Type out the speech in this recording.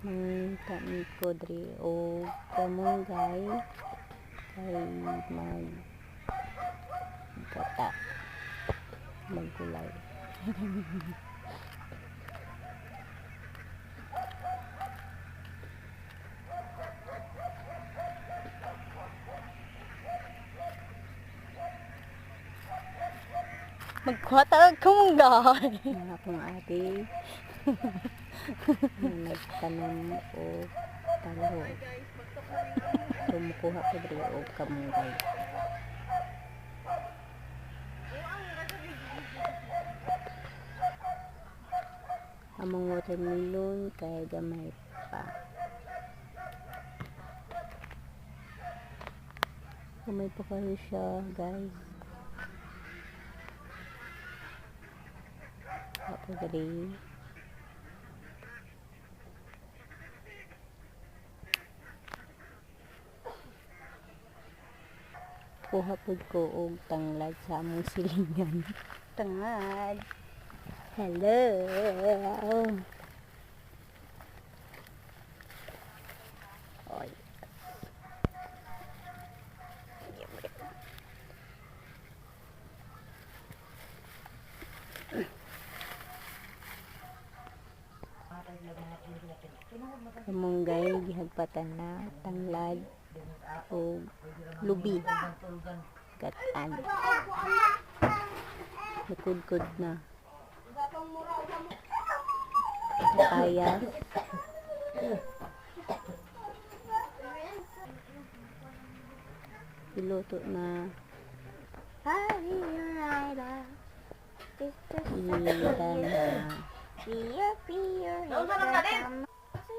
mangita ni Kodri o kamunggay kay gata magkulay. Magkwata kamunggay na akong ate na nagtanong o talho. Kumukuha ko diri o kamunggay. Among watermelon kay gamay pa. Gamay pa kayo siya, guys. Ako diri. Kuha po ko og tanglad sa among silingan. Tanglad. Hello. Oy. Kamunggay gihagpatan na tanglad o lubi gatan nakudkod na papayas iluto na ida na